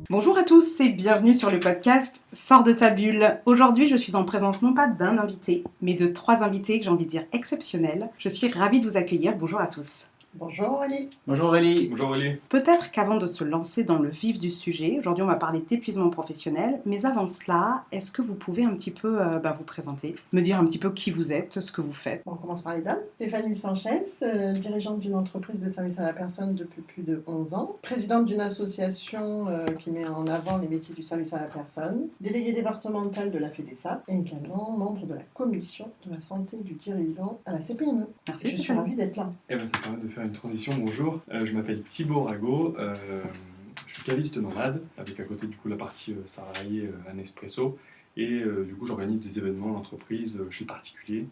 Bonjour à tous et bienvenue sur le podcast Sors de ta bulle. Aujourd'hui, je suis en présence non pas d'un invité, mais de 3 invités que j'ai envie de dire exceptionnels. Je suis ravie de vous accueillir. Bonjour à tous. Bonjour Aurélie. Bonjour Aurélie. Bonjour Aurélie. Peut-être qu'avant de se lancer dans le vif du sujet, aujourd'hui on va parler d'épuisement professionnel, mais avant cela, est-ce que vous pouvez un petit peu vous présenter, me dire un petit peu qui vous êtes, ce que vous faites? On commence par les dames. Stéphanie Sanchez, dirigeante d'une entreprise de service à la personne depuis plus de 11 ans, présidente d'une association qui met en avant les métiers du service à la personne, déléguée départementale de la FEDESA et également membre de la commission de la santé du dirigeant à la CPME. Merci. Je suis ravie d'être là. Ça permet de faire une transition. Bonjour, je m'appelle Thibaut Rago, je suis caviste nomade, avec à côté du coup la partie salariée à Nespresso, et du coup j'organise des événements en entreprise chez particuliers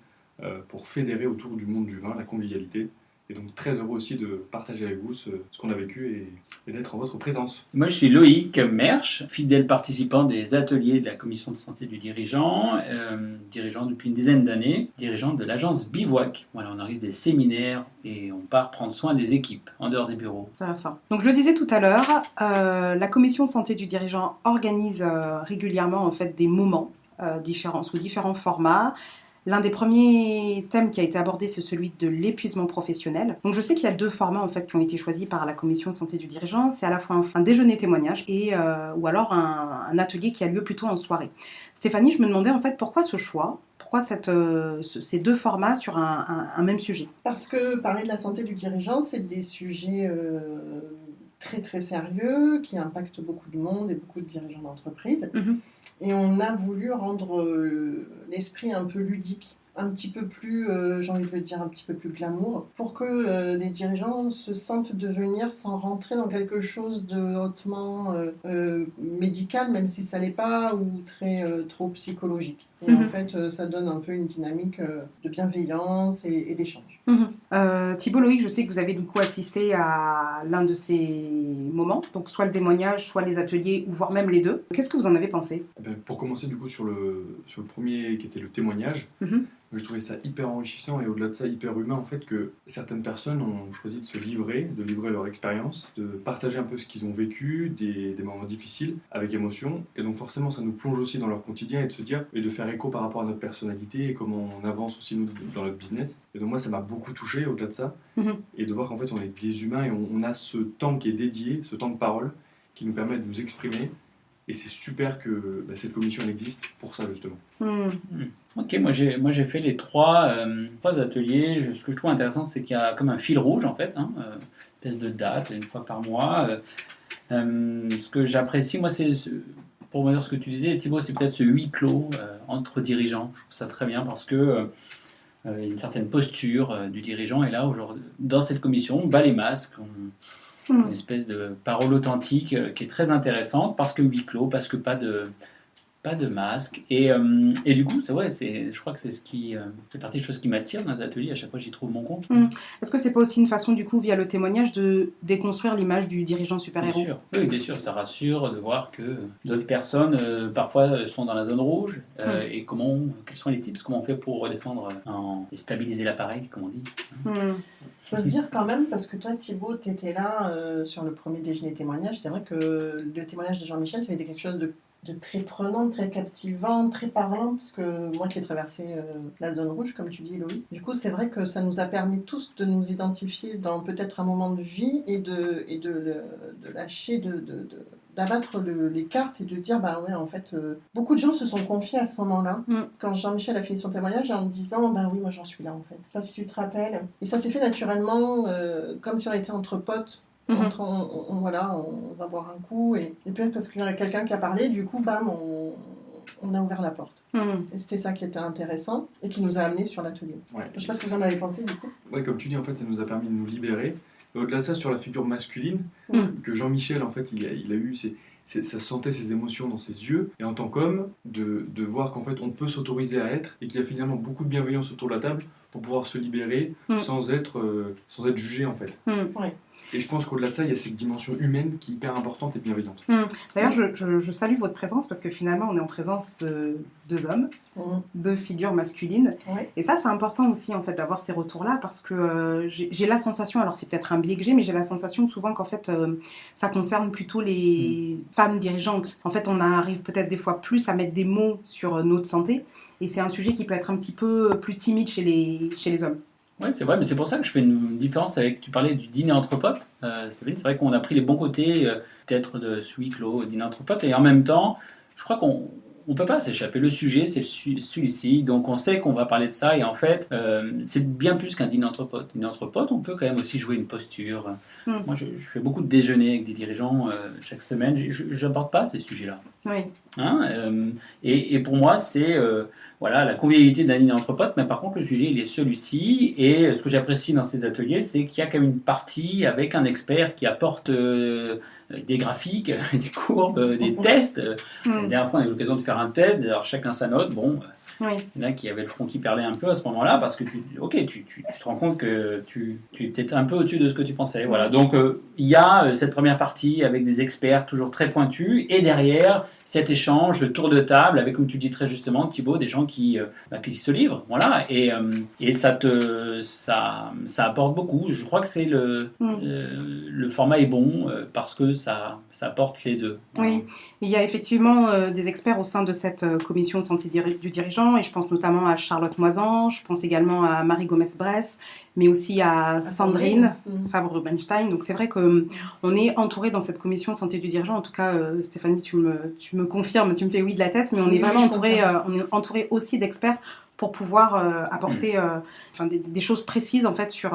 pour fédérer autour du monde du vin la convivialité. Et donc très heureux aussi de partager avec vous ce qu'on a vécu et d'être en votre présence. Moi je suis Loïc Mersch, fidèle participant des ateliers de la commission de santé du dirigeant, dirigeant depuis une dizaine d'années, dirigeant de l'agence Bivouac. Voilà, on organise des séminaires et on part prendre soin des équipes en dehors des bureaux. Intéressant. Donc je le disais tout à l'heure, la commission santé du dirigeant organise régulièrement en fait des moments sous différents formats. L'un des premiers thèmes qui a été abordé, c'est celui de l'épuisement professionnel. Donc je sais qu'il y a 2 formats en fait qui ont été choisis par la commission santé du dirigeant. C'est à la fois un déjeuner témoignage et ou alors un atelier qui a lieu plutôt en soirée. Stéphanie, je me demandais en fait pourquoi ce choix, pourquoi ces 2 formats sur un même sujet? Parce que parler de la santé du dirigeant, c'est des sujets très très sérieux qui impactent beaucoup de monde et beaucoup de dirigeants d'entreprise. Mm-hmm. Et on a voulu rendre l'esprit un peu ludique, un petit peu plus, j'ai envie de le dire, un petit peu plus glamour, pour que les dirigeants se sentent de venir sans rentrer dans quelque chose de hautement médical, même si ça l'est pas, ou trop psychologique. Et en fait, ça donne un peu une dynamique de bienveillance et d'échange. Thibaut, Loïc, je sais que vous avez du coup assisté à l'un de ces moments, donc soit le témoignage, soit les ateliers, ou voire même les 2. Qu'est-ce que vous en avez pensé? Pour commencer du coup sur le premier qui était le témoignage, je trouvais ça hyper enrichissant et au-delà de ça hyper humain en fait que certaines personnes ont choisi de livrer leur expérience, de partager un peu ce qu'ils ont vécu, des moments difficiles avec émotion, et donc forcément ça nous plonge aussi dans leur quotidien et de se dire et de faire écho par rapport à notre personnalité et comment on avance aussi nous dans notre business. Et donc moi ça m'a beaucoup touché au-delà de ça, et de voir qu'en fait on est des humains et on a ce temps qui est dédié, ce temps de parole qui nous permet de nous exprimer. Et c'est super que cette commission existe pour ça justement. Ok, moi j'ai fait les 3 ateliers. Ce que je trouve intéressant, c'est qu'il y a comme un fil rouge en fait, une espèce de date, une fois par mois. Ce que j'apprécie, moi, c'est, pour me dire ce que tu disais, Thibaut, c'est peut-être ce huis clos entre dirigeants. Je trouve ça très bien parce que il y a une certaine posture du dirigeant. Et là, aujourd'hui, dans cette commission, on bat les masques. Une espèce de parole authentique qui est très intéressante parce que huis clos, parce que pas de masque. Et du coup, c'est vrai, je crois que c'est ce qui fait partie des choses qui m'attirent dans les ateliers. À chaque fois, j'y trouve mon compte. Est-ce que c'est pas aussi une façon, du coup, via le témoignage, de déconstruire l'image du dirigeant super-héros? Bien sûr. Oui, bien sûr, ça rassure de voir que d'autres personnes, parfois, sont dans la zone rouge. Et quels sont les tips, comment on fait pour redescendre et stabiliser l'appareil, comme on dit. Il faut se dire quand même, parce que toi Thibaut, tu étais là sur le premier déjeuner témoignage, c'est vrai que le témoignage de Jean-Michel, ça a été quelque chose de très prenant, très captivant, très parlant, parce que moi qui ai traversé la zone rouge, comme tu dis Loïc, du coup c'est vrai que ça nous a permis tous de nous identifier dans peut-être un moment de vie et de lâcher, d'abattre les cartes et de dire bah ouais en fait beaucoup de gens se sont confiés à ce moment-là quand Jean-Michel a fini son témoignage en disant bah oui moi j'en suis là en fait, je sais pas si tu te rappelles, et ça s'est fait naturellement comme si on était entre potes. On va boire un coup et puis parce qu'il y a quelqu'un qui a parlé, du coup bam on a ouvert la porte. Et c'était ça qui était intéressant et qui nous a amenés sur l'atelier. Je sais pas ce que vous en avez pensé du coup. Ouais, comme tu dis en fait ça nous a permis de nous libérer. Et au-delà de ça, sur la figure masculine que Jean-Michel en fait il a eu, ça sentait ses émotions dans ses yeux, et en tant qu'homme, de voir qu'en fait on peut s'autoriser à être, et qu'il y a finalement beaucoup de bienveillance autour de la table pour pouvoir se libérer sans être jugé en fait. Ouais. Et je pense qu'au-delà de ça, il y a cette dimension humaine qui est hyper importante et bienveillante. D'ailleurs, je salue votre présence parce que finalement, on est en présence de deux hommes, deux figures masculines. Ouais. Et ça, c'est important aussi en fait d'avoir ces retours-là parce que j'ai la sensation, alors c'est peut-être un biais que j'ai, mais j'ai la sensation souvent qu'en fait, ça concerne plutôt les femmes dirigeantes. En fait, on arrive peut-être des fois plus à mettre des mots sur notre santé et c'est un sujet qui peut être un petit peu plus timide chez les hommes. Oui, c'est vrai, mais c'est pour ça que je fais une différence avec. Tu parlais du dîner entre potes, Stéphanie. C'est vrai qu'on a pris les bons côtés, peut-être de ce huis clos, dîner entre potes, et en même temps, je crois qu'on ne peut pas s'échapper. Le sujet, c'est celui-ci, donc on sait qu'on va parler de ça, et en fait, c'est bien plus qu'un dîner entre potes. Dîner entre potes, on peut quand même aussi jouer une posture. Moi, je fais beaucoup de déjeuners avec des dirigeants chaque semaine. Je n'aborde pas ces sujets-là. Oui. Et pour moi, c'est voilà, la convivialité d'un dîner entre potes, mais par contre, le sujet, il est celui-ci. Et ce que j'apprécie dans ces ateliers, c'est qu'il y a quand même une partie avec un expert qui apporte des graphiques, des courbes, des tests. La dernière fois, on a eu l'occasion de faire un test, alors chacun sa note. Bon, il y en a qui avaient le front qui perlait un peu à ce moment-là, parce que tu te rends compte que tu es peut-être un peu au-dessus de ce que tu pensais. Voilà. Donc, il y a cette première partie avec des experts toujours très pointus, et derrière, cet échange, le tour de table, avec, comme tu dis très justement, Thibaut, des gens qui se livrent. Voilà. Et ça apporte beaucoup. Je crois que c'est le format est bon parce que ça apporte les deux. Oui, il y a effectivement des experts au sein de cette commission santé du dirigeant, et je pense notamment à Charlotte Moisan, je pense également à Marie Gomez-Bress, mais aussi à Sandrine Fabre-Rubenstein. Donc c'est vrai qu'on est entouré dans cette commission santé du dirigeant. En tout cas, Stéphanie, tu me confirmes, tu me fais oui de la tête, mais on est vraiment entouré aussi d'experts pour pouvoir apporter des choses précises en fait sur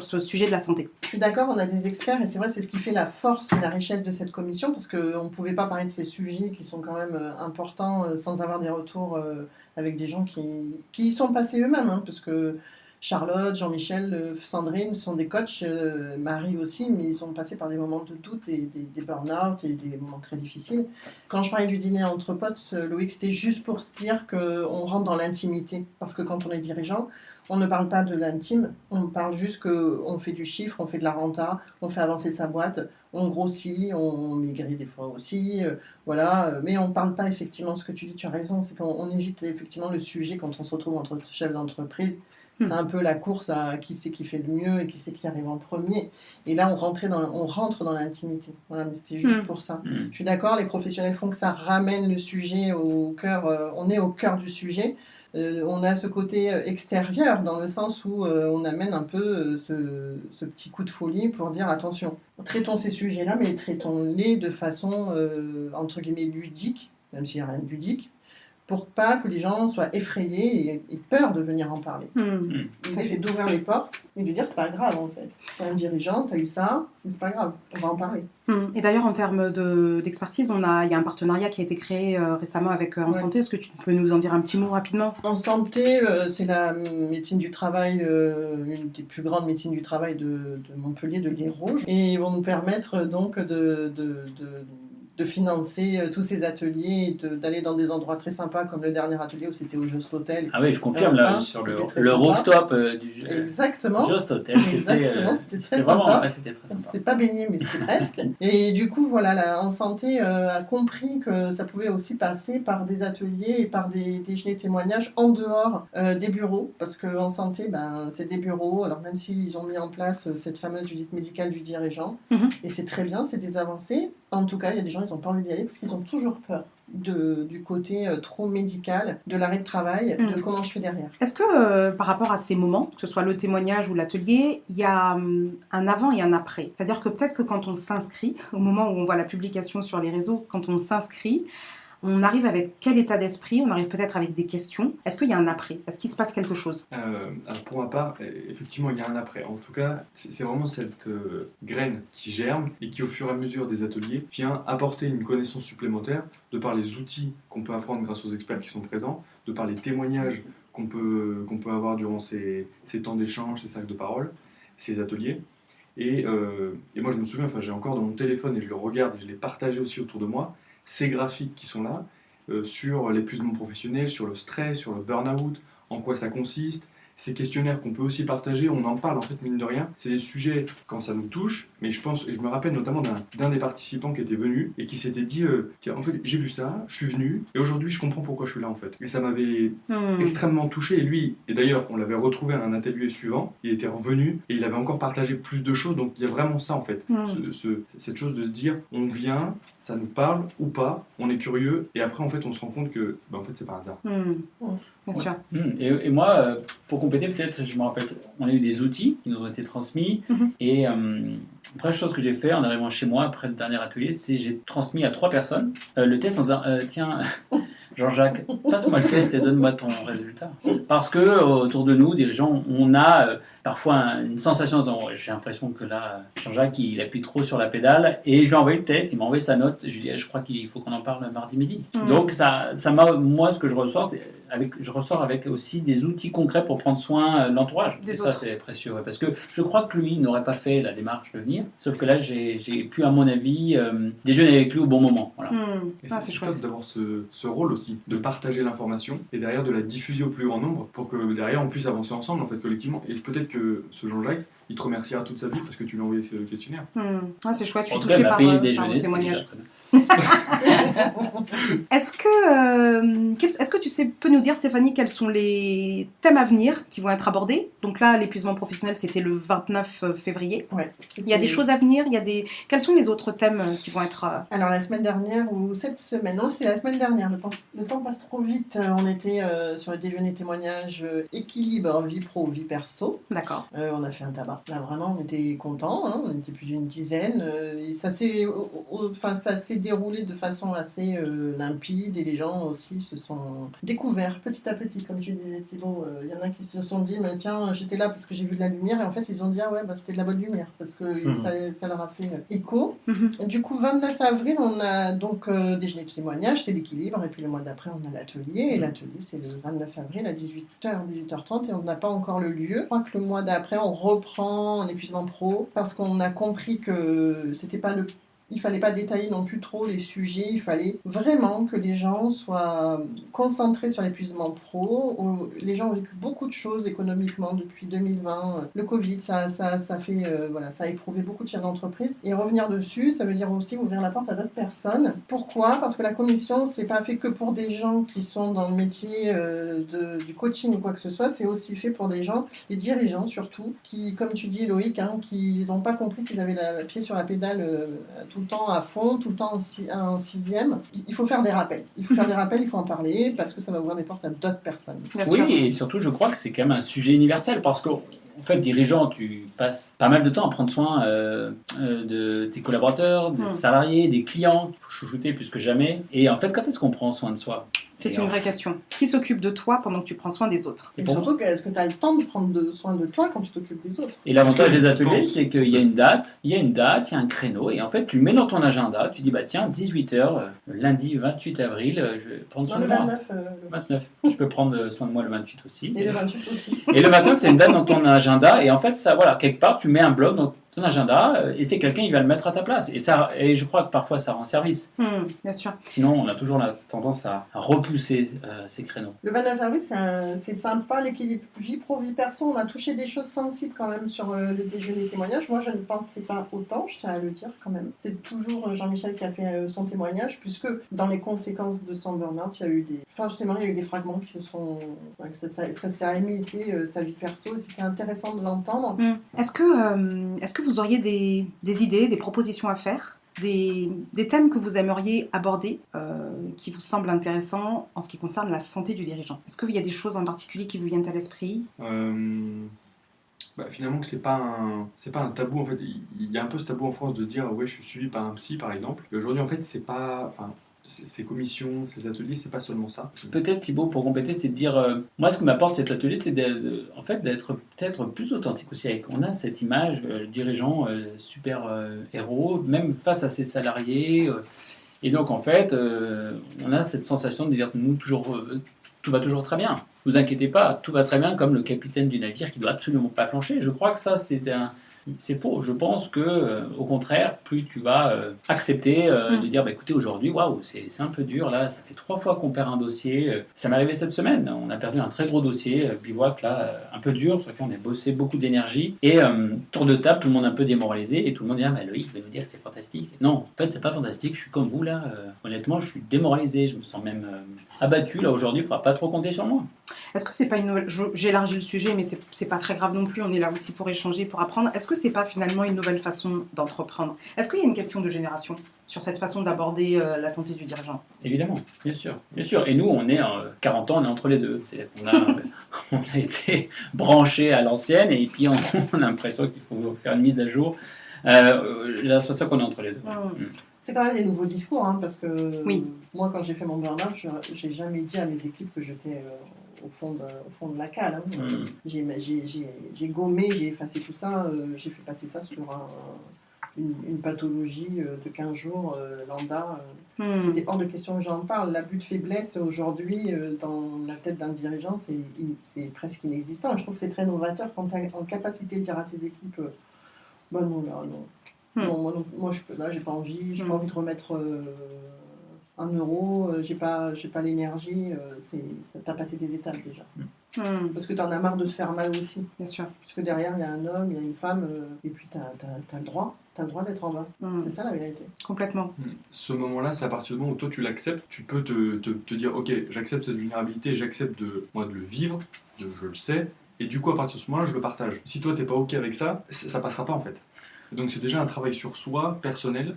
ce sujet de la santé. Je suis d'accord, on a des experts et c'est vrai, c'est ce qui fait la force et la richesse de cette commission parce qu'on ne pouvait pas parler de ces sujets qui sont quand même importants sans avoir des retours avec des gens qui y sont passés eux-mêmes, hein, parce que Charlotte, Jean-Michel, Sandrine sont des coachs, Marie aussi, mais ils sont passés par des moments de doute, des burn-out et des moments très difficiles. Quand je parlais du dîner entre potes, Loïc, c'était juste pour se dire qu'on rentre dans l'intimité. Parce que quand on est dirigeant, on ne parle pas de l'intime, on parle juste qu'on fait du chiffre, on fait de la renta, on fait avancer sa boîte, on grossit, on maigrit des fois aussi, voilà. Mais on ne parle pas effectivement de ce que tu dis, tu as raison, c'est qu'on évite effectivement le sujet quand on se retrouve entre chefs d'entreprise. C'est un peu la course à qui c'est qui fait le mieux et qui c'est qui arrive en premier. Et là, on rentre dans l'intimité. Voilà, mais c'était juste pour ça. Je suis d'accord, les professionnels font que ça ramène le sujet au cœur. On est au cœur du sujet. On a ce côté extérieur dans le sens où on amène un peu ce petit coup de folie pour dire attention, traitons ces sujets-là, mais traitons-les de façon entre guillemets ludique, même s'il n'y a rien de ludique, pour pas que les gens soient effrayés et peur de venir en parler. L'idée, c'est d'ouvrir les portes et de dire c'est pas grave en fait. Tu es un dirigeant, tu as eu ça, mais c'est pas grave, on va en parler. Et d'ailleurs, en termes d'expertise, il y a un partenariat qui a été créé récemment avec En Santé. Est-ce que tu peux nous en dire un petit mot rapidement ? En Santé, c'est la médecine du travail, une des plus grandes médecines du travail de Montpellier, de l'Hérault. Et ils vont nous permettre donc de financer tous ces ateliers et d'aller dans des endroits très sympas comme le dernier atelier où c'était au Just Hotel. Ah oui, je confirme, là, sur le rooftop du Exactement. Just Hotel. C'était très sympa. C'était très sympa. C'est pas baigné, mais c'était presque. Et du coup, voilà, En Santé a compris que ça pouvait aussi passer par des ateliers et par des déjeuners témoignages en dehors des bureaux, parce qu'en santé, c'est des bureaux, alors même s'ils ont mis en place cette fameuse visite médicale du dirigeant, et c'est très bien, c'est des avancées. En tout cas, il y a des gens, ils n'ont pas envie d'y aller parce qu'ils ont toujours peur du côté trop médical, de l'arrêt de travail, de comment je fais derrière. Est-ce que par rapport à ces moments, que ce soit le témoignage ou l'atelier, il y a un avant et un après ? C'est-à-dire que peut-être que quand on s'inscrit, au moment où on voit la publication sur les réseaux, quand on s'inscrit, on arrive avec quel état d'esprit ? On arrive peut-être avec des questions. Est-ce qu'il y a un après ? Est-ce qu'il se passe quelque chose ? Alors pour ma part, effectivement, il y a un après. En tout cas, c'est vraiment cette graine qui germe et qui, au fur et à mesure des ateliers, vient apporter une connaissance supplémentaire de par les outils qu'on peut apprendre grâce aux experts qui sont présents, de par les témoignages qu'on peut avoir durant ces temps d'échange, ces cercles de parole, ces ateliers. Et moi, je me souviens, j'ai encore dans mon téléphone et je le regarde et je l'ai partagé aussi autour de moi, ces graphiques qui sont là, sur l'épuisement professionnel, sur le stress, sur le burn-out, en quoi ça consiste. Ces questionnaires qu'on peut aussi partager, on en parle en fait mine de rien. C'est des sujets quand ça nous touche, mais je pense, et je me rappelle notamment d'un des participants qui était venu et qui s'était dit tiens, en fait j'ai vu ça, je suis venu et aujourd'hui je comprends pourquoi je suis là en fait. Et ça m'avait extrêmement touché et lui, et d'ailleurs on l'avait retrouvé à un atelier suivant, il était revenu et il avait encore partagé plus de choses, donc il y a vraiment ça en fait, cette chose de se dire on vient, ça nous parle ou pas, on est curieux et après en fait on se rend compte que en fait c'est par hasard. Bien sûr. Et moi, pour compléter, peut-être, je me rappelle, on a eu des outils qui nous ont été transmis. Et la première chose que j'ai fait en arrivant chez moi après le dernier atelier, c'est j'ai transmis à 3 personnes le test en disant tiens, Jean-Jacques, passe-moi le test et donne-moi ton résultat. Parce que autour de nous, dirigeants, on a parfois une sensation en disant j'ai l'impression que là, Jean-Jacques, il appuie trop sur la pédale. Et je lui ai envoyé le test, il m'a envoyé sa note. Je lui ai dit je crois qu'il faut qu'on en parle mardi midi. Donc ça m'a, moi, ce que je ressors, c'est je ressors avec aussi des outils concrets pour prendre soin de l'entourage. Et ça, c'est précieux. Parce que je crois que lui n'aurait pas fait la démarche de venir. Sauf que là, j'ai pu, à mon avis, déjeuner avec lui au bon moment. Voilà. Et c'est chouette d'avoir ce rôle aussi, de partager l'information et derrière de la diffuser au plus grand nombre pour que derrière on puisse avancer ensemble en fait collectivement. Et peut-être que ce Jean-Jacques, il te remerciera toute sa vie parce que tu lui as envoyé ce questionnaire. C'est chouette, je suis en tout cas, touchée par le le déjeuner, témoignage. très bien. Est-ce que tu peux nous dire, Stéphanie, quels sont les thèmes à venir qui vont être abordés? Donc là, l'épuisement professionnel, c'était le 29 février. Ouais, il y a des choses à venir, quels sont les autres thèmes qui vont être... Alors la semaine dernière ou cette semaine, non, c'est la semaine dernière, le temps passe trop vite. On était sur le déjeuner témoignage équilibre vie pro, vie perso. D'accord. On a fait un tabac. Là vraiment, on était contents, hein, on était plus d'une dizaine. Et ça s'est déroulé de façon assez limpide et les gens aussi se sont découverts petit à petit, comme tu disais Thibaut. Il y en a qui se sont dit, mais tiens, j'étais là parce que j'ai vu de la lumière et en fait ils ont dit, ah ouais, c'était de la bonne lumière parce que ça leur a fait écho. Du coup, 29 avril, on a donc déjeuner de témoignage, c'est l'équilibre, et puis le mois d'après, on a l'atelier, et l'atelier, c'est le 29 avril à 18h, 18h30, et on n'a pas encore le lieu. Je crois que le mois d'après, on reprend en épuisement pro, parce qu'on a compris que c'était pas il fallait pas détailler non plus trop les sujets, il fallait vraiment que les gens soient concentrés sur l'épuisement pro. Les gens ont vécu beaucoup de choses économiquement depuis 2020. Le Covid, ça fait, ça a éprouvé beaucoup de chefs d'entreprise. Et revenir dessus, ça veut dire aussi ouvrir la porte à d'autres personnes. Pourquoi ? Parce que la commission, c'est pas fait que pour des gens qui sont dans le métier du coaching ou quoi que ce soit, c'est aussi fait pour des gens, des dirigeants surtout, qui, comme tu dis Loïc, qui n'ont pas compris qu'ils avaient le pied sur la pédale tout le temps à fond, tout le temps en sixième. Il faut faire des rappels. Il faut en parler parce que ça va ouvrir des portes à d'autres personnes. Oui, et surtout, je crois que c'est quand même un sujet universel parce qu'en fait, dirigeant, tu passes pas mal de temps à prendre soin de tes collaborateurs, des salariés, des clients. Il faut chouchouter plus que jamais. Et en fait, quand est-ce qu'on prend soin de soi ? C'est une vraie question. Qui s'occupe de toi pendant que tu prends soin des autres ? Et surtout, est-ce que tu as le temps de prendre soin de toi quand tu t'occupes des autres ? Et l'avantage des ateliers, c'est qu'il y a une date, il y a un créneau, et en fait, tu le mets dans ton agenda, tu dis, bah tiens, 18h, lundi 28 avril, je vais prendre soin de moi. 29. Je peux prendre soin de moi le 28 aussi. Et le 28 aussi. Et le 29, c'est une date dans ton agenda, et en fait, ça, voilà, quelque part, tu mets un bloc dans ton agenda, et c'est quelqu'un qui va le mettre à ta place. Et je crois que parfois, ça rend service. Bien sûr. Sinon, on a toujours la tendance à repousser ces créneaux. Le 29 avril, c'est sympa, l'équilibre vie pro, vie perso. On a touché des choses sensibles quand même sur le déjeuner témoignage. Moi, je ne pensais pas autant, je tiens à le dire quand même. C'est toujours Jean-Michel qui a fait son témoignage, puisque dans les conséquences de son burn-out, il y a eu des fragments qui se sont... ça s'est imité sa vie perso, et c'était intéressant de l'entendre. Est-ce que vous auriez des idées, des propositions à faire ? Des thèmes que vous aimeriez aborder, qui vous semblent intéressants en ce qui concerne la santé du dirigeant. Est-ce qu'il y a des choses en particulier qui vous viennent à l'esprit ? Finalement que c'est pas un tabou en fait. Il y a un peu ce tabou en France de se dire ouais je suis suivi par un psy par exemple. Et aujourd'hui en fait c'est pas... ces commissions, ces ateliers, c'est pas seulement ça. Peut-être Thibaut, pour compléter, c'est de dire, moi ce que m'apporte cet atelier, c'est en fait d'être peut-être plus authentique aussi. On a cette image, le dirigeant super héros, même face à ses salariés. Et donc en fait, on a cette sensation de dire nous tout va toujours très bien. Ne vous inquiétez pas, tout va très bien, comme le capitaine du navire qui doit absolument pas plancher. Je crois que ça, c'est C'est faux. Je pense que, au contraire, plus tu vas accepter de dire, écoutez, aujourd'hui, waouh, c'est un peu dur. Là, ça fait 3 fois qu'on perd un dossier. Ça m'est arrivé cette semaine. On a perdu un très gros dossier, bivouac, là, un peu dur, sur lequel on a bossé beaucoup d'énergie. Et tour de table, tout le monde un peu démoralisé. Et tout le monde dit, ah, mais Loïc, je vais vous dire que c'était fantastique. Non, en fait, c'est pas fantastique. Je suis comme vous, là. Honnêtement, je suis démoralisé. Je me sens même abattu. Là, aujourd'hui, il ne faudra pas trop compter sur moi. Est-ce que c'est pas une nouvelle... J'élargis le sujet, mais c'est pas très grave non plus. On est là aussi pour échanger, pour apprendre. Est-ce que c'est pas finalement une nouvelle façon d'entreprendre? Est-ce qu'il y a une question de génération sur cette façon d'aborder la santé du dirigeant? Évidemment, bien sûr, bien sûr. Et nous, on est 40 ans, on est entre les deux. C'est-à-dire qu'on a été branchés à l'ancienne et puis on a l'impression qu'il faut faire une mise à jour. J'ai l'impression qu'on est entre les deux. C'est quand même des nouveaux discours, hein, parce que oui. Moi, quand j'ai fait mon burn-out, je n'ai jamais dit à mes équipes que j'étais au fond de la cale. Hein. J'ai gommé, j'ai effacé tout ça, j'ai fait passer ça sur une pathologie de 15 jours, lambda. C'était hors de question que j'en parle. L'abus de faiblesse, aujourd'hui, dans la tête d'un dirigeant, c'est presque inexistant. Je trouve que c'est très novateur quand tu as en capacité de dire à tes équipes non, là, non. Non, moi, là, j'ai pas envie, j'ai pas envie de remettre 1 euro, j'ai pas l'énergie, t'as passé des étapes déjà. Parce que t'en as marre de te faire mal aussi. Bien sûr. Parce que derrière, il y a un homme, il y a une femme, et puis t'as le droit d'être en bas. C'est ça la vérité. Complètement. Ce moment-là, c'est à partir du moment où toi tu l'acceptes, tu peux te dire, ok, j'accepte cette vulnérabilité, j'accepte de le vivre, je le sais, et du coup, à partir de ce moment-là, je le partage. Si toi, t'es pas ok avec ça, ça passera pas en fait. Donc c'est déjà un travail sur soi, personnel,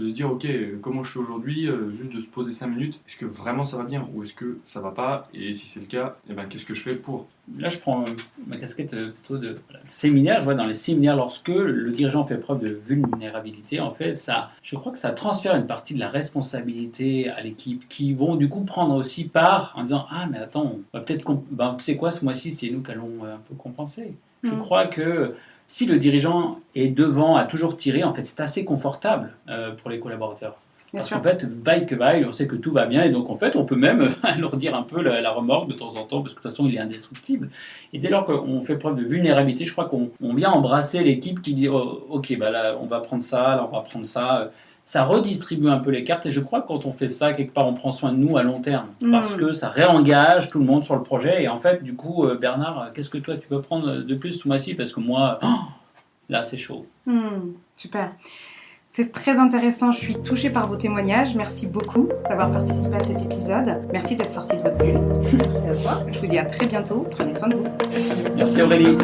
de se dire, ok, comment je suis aujourd'hui, juste de se poser 5 minutes, est-ce que vraiment ça va bien ou est-ce que ça va pas, et si c'est le cas, eh ben, qu'est-ce que je fais pour? Là, je prends ma casquette plutôt de séminaire. Je vois dans les séminaires, lorsque le dirigeant fait preuve de vulnérabilité, en fait, je crois que ça transfère une partie de la responsabilité à l'équipe, qui vont du coup prendre aussi part en disant, ah mais attends, on va peut-être, tu sais quoi, ce mois-ci, c'est nous qui allons un peu compenser. Je crois que si le dirigeant est devant à toujours tirer, en fait, c'est assez confortable pour les collaborateurs. Parce qu'en fait, vaille que vaille, on sait que tout va bien, et donc en fait, on peut même leur dire un peu la remorque de temps en temps, parce que de toute façon, il est indestructible. Et dès lors qu'on fait preuve de vulnérabilité, je crois qu'on vient embrasser l'équipe qui dit, oh, ok, bah là, on va prendre ça, là, on va prendre ça. Ça redistribue un peu les cartes, et je crois que quand on fait ça, quelque part, on prend soin de nous à long terme, parce que ça réengage tout le monde sur le projet. Et en fait, du coup, Bernard, qu'est-ce que toi, tu peux prendre de plus ce mois-ci? Parce que moi, là, c'est chaud. Super. C'est très intéressant, je suis touchée par vos témoignages. Merci beaucoup d'avoir participé à cet épisode. Merci d'être sorti de votre bulle. Merci à toi. Je vous dis à très bientôt. Prenez soin de vous. Merci Aurélie.